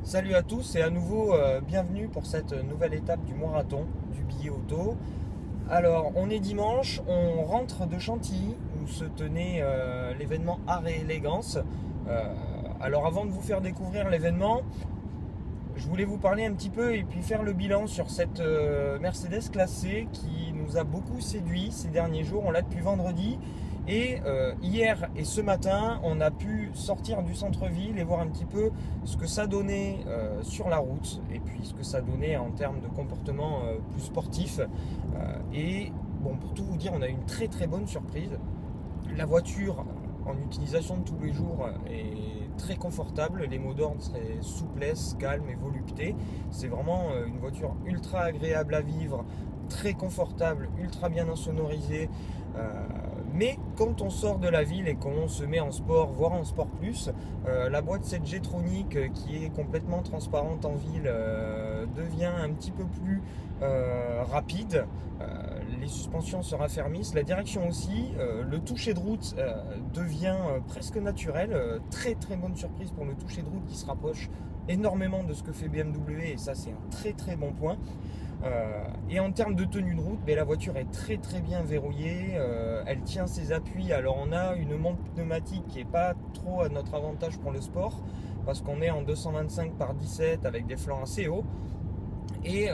Salut à tous et à nouveau bienvenue pour cette nouvelle étape du marathon du billet auto. Alors on est dimanche, on rentre de Chantilly où se tenait l'événement Art et Élégance. Alors avant de vous faire découvrir l'événement, je voulais vous parler un petit peu et puis faire le bilan sur cette Mercedes classée qui nous a beaucoup séduit ces derniers jours. On l'a depuis vendredi. Et hier et ce matin, on a pu sortir du centre-ville et voir un petit peu ce que ça donnait sur la route et puis ce que ça donnait en termes de comportement plus sportif. Et bon, pour tout vous dire, on a eu une très très bonne surprise. La voiture en utilisation de tous les jours est très confortable. Les mots d'ordre seraient souplesse, calme et volupté. C'est vraiment une voiture ultra agréable à vivre, très confortable, ultra bien insonorisée. Mais quand on sort de la ville et qu'on se met en sport, voire en sport plus, la boîte 7G Tronic qui est complètement transparente en ville devient un petit peu plus rapide. Les suspensions se raffermissent, la direction aussi, le toucher de route devient presque naturel. Très très bonne surprise pour le toucher de route qui se rapproche énormément de ce que fait BMW et ça c'est un très très bon point. Et en termes de tenue de route, la voiture est très très bien verrouillée, elle tient ses appuis. Alors on a une montre pneumatique qui n'est pas trop à notre avantage pour le sport parce qu'on est en 225 par 17 avec des flancs assez hauts et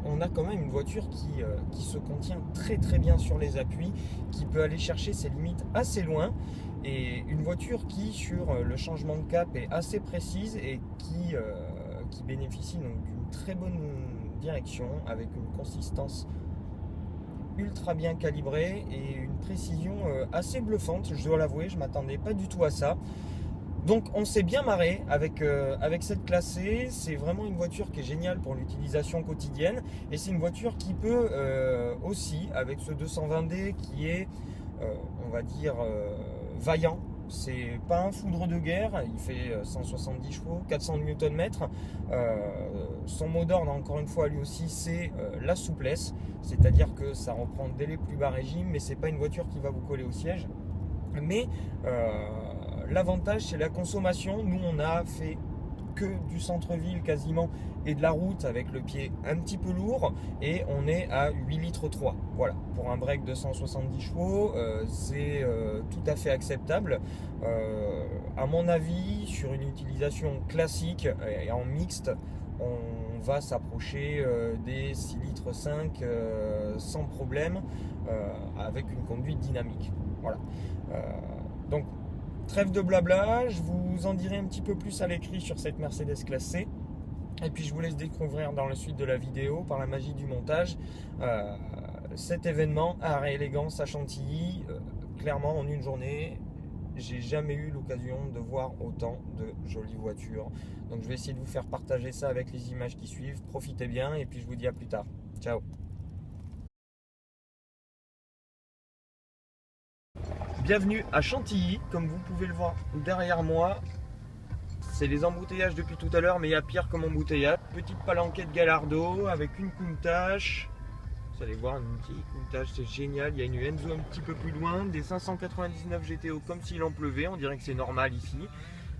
on a quand même une voiture qui se contient très très bien sur les appuis, qui peut aller chercher ses limites assez loin et une voiture qui sur le changement de cap est assez précise et qui bénéficie donc d'une très bonne direction avec une consistance ultra bien calibrée et une précision assez bluffante, je dois l'avouer, je m'attendais pas du tout à ça. Donc on s'est bien marré avec cette classée. C'est vraiment une voiture qui est géniale pour l'utilisation quotidienne et c'est une voiture qui peut aussi, avec ce 220D qui est on va dire vaillant. C'est pas un foudre de guerre, il fait 170 chevaux, 400 Nm. Son mot d'ordre, encore une fois, lui aussi, c'est la souplesse. C'est-à-dire que ça reprend dès les plus bas régimes, mais c'est pas une voiture qui va vous coller au siège. Mais l'avantage, c'est la consommation. Nous, on a fait que du centre-ville quasiment et de la route avec le pied un petit peu lourd et on est à 8 litres 3. Voilà, pour un break de 170 chevaux, c'est tout à fait acceptable. À mon avis, sur une utilisation classique et en mixte, on va s'approcher des 6 litres 5 sans problème avec une conduite dynamique. Voilà. Donc trêve de blabla, je vous en dirai un petit peu plus à l'écrit sur cette Mercedes classée. Et puis je vous laisse découvrir dans la suite de la vidéo, par la magie du montage, cet événement Art et Élégance à Chantilly. Clairement, en une journée, j'ai jamais eu l'occasion de voir autant de jolies voitures. Donc je vais essayer de vous faire partager ça avec les images qui suivent. Profitez bien et puis je vous dis à plus tard. Ciao. Bienvenue à Chantilly, comme vous pouvez le voir derrière moi. C'est les embouteillages depuis tout à l'heure, mais il y a pire comme embouteillage. Petite palanquette Gallardo avec une Countach. Vous allez voir, une petite Countach, c'est génial. Il y a une Enzo un petit peu plus loin, des 599 GTO comme s'il en pleuvait. On dirait que c'est normal ici.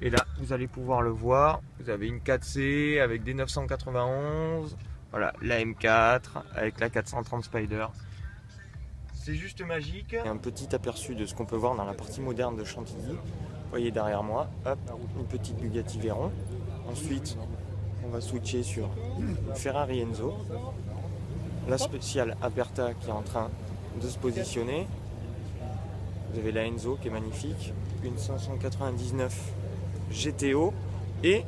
Et là, vous allez pouvoir le voir. Vous avez une 4C avec des 991. Voilà, la M4 avec la 430 Spider. C'est juste magique. Un petit aperçu de ce qu'on peut voir dans la partie moderne de Chantilly. Vous voyez derrière moi, hop, une petite Bugatti Veyron. Ensuite, on va switcher sur une Ferrari Enzo. La spéciale Aperta qui est en train de se positionner. Vous avez la Enzo qui est magnifique. Une 599 GTO. Et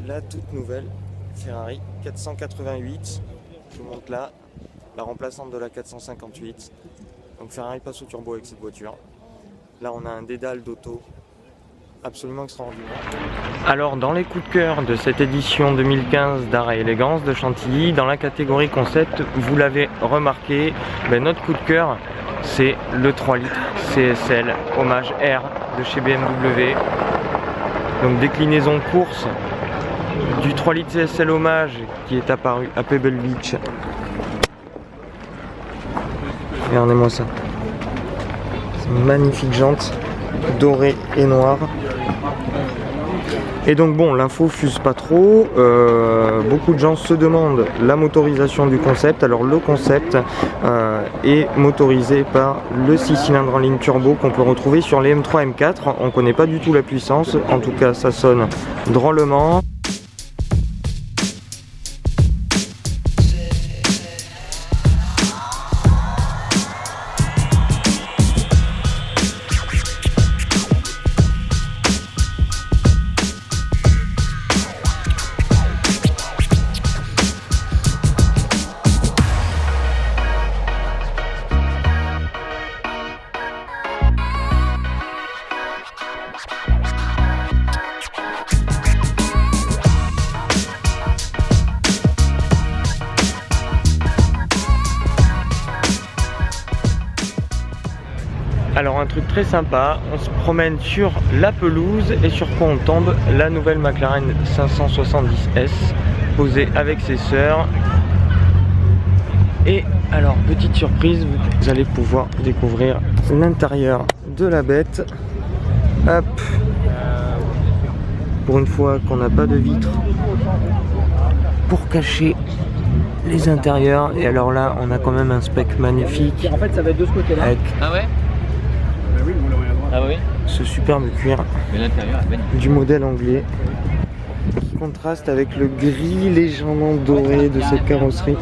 la toute nouvelle Ferrari 488. Je vous montre là. La remplaçante de la 458. Donc Ferrari passe au turbo avec cette voiture. Là on a un dédale d'auto absolument extraordinaire. Alors dans les coups de cœur de cette édition 2015 d'Art et Élégance de Chantilly, dans la catégorie concept, vous l'avez remarqué, notre coup de cœur c'est le 3 litres CSL hommage R de chez BMW. Donc déclinaison course du 3 litres CSL hommage qui est apparu à Pebble Beach. Regardez-moi ça. C'est une magnifique jante dorée et noire. Et donc bon, l'info fuse pas trop, beaucoup de gens se demandent la motorisation du concept. Alors le concept est motorisé par le 6 cylindres en ligne turbo qu'on peut retrouver sur les M3 M4. On connaît pas du tout la puissance, en tout cas ça sonne drôlement. Alors un truc très sympa, on se promène sur la pelouse et sur quoi on tombe? La nouvelle McLaren 570S posée avec ses sœurs. Et alors petite surprise, vous allez pouvoir découvrir l'intérieur de la bête. Hop, pour une fois qu'on n'a pas de vitre pour cacher les intérieurs. Et alors là on a quand même un spec magnifique. En fait ça va être de ce côté-là. Avec ah ouais. Ah oui. Ce superbe cuir du modèle anglais qui contraste avec le gris légèrement doré de cette carrosserie.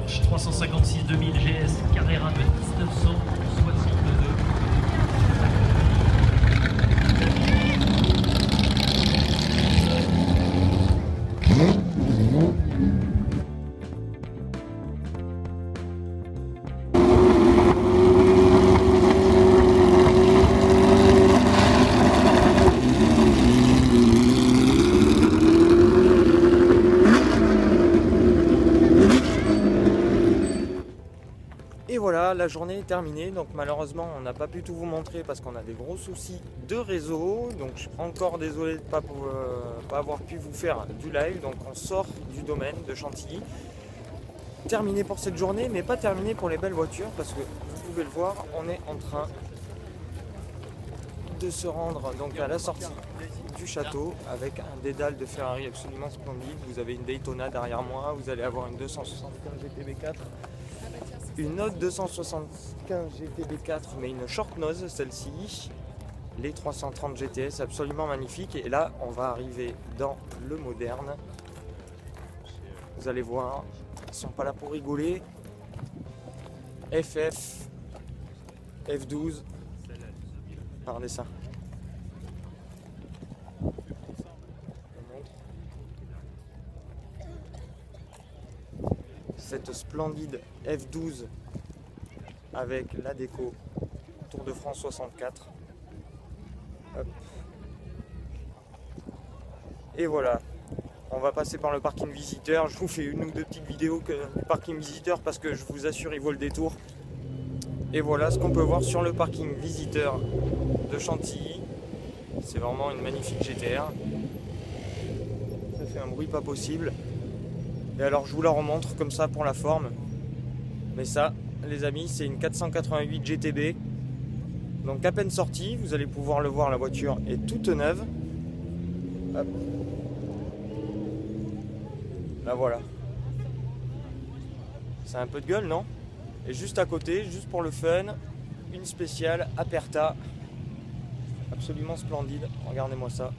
Porsche 356 2000 GS Carrera de 1962. Et voilà, la journée est terminée, donc malheureusement on n'a pas pu tout vous montrer parce qu'on a des gros soucis de réseau, donc je suis encore désolé de ne pas avoir pu vous faire du live, donc on sort du domaine de Chantilly. Terminé pour cette journée, mais pas terminé pour les belles voitures, parce que vous pouvez le voir, on est en train de se rendre donc à la sortie du château avec un dédale de Ferrari absolument splendide. Vous avez une Daytona derrière moi, vous allez avoir une 275 GTB4, une autre 275 GTB4 mais une short nose celle-ci, les 330 GTS absolument magnifiques. Et là on va arriver dans le moderne, vous allez voir, ils sont pas là pour rigoler. FF, F12, regardez ça. Cette splendide F12 avec la déco Tour de France 64. Hop. Et voilà, on va passer par le parking visiteur. Je vous fais une ou deux petites vidéos du parking visiteur parce que je vous assure il vaut le détour. Et voilà ce qu'on peut voir sur le parking visiteur de Chantilly. C'est vraiment une magnifique GTR. Ça fait un bruit pas possible. Et alors je vous la remontre comme ça pour la forme. Mais ça, les amis, c'est une 488 GTB. Donc à peine sortie, vous allez pouvoir le voir, la voiture est toute neuve. Hop. Là voilà. C'est un peu de gueule, non? Et juste à côté, juste pour le fun, une spéciale Aperta. Absolument splendide. Regardez-moi ça.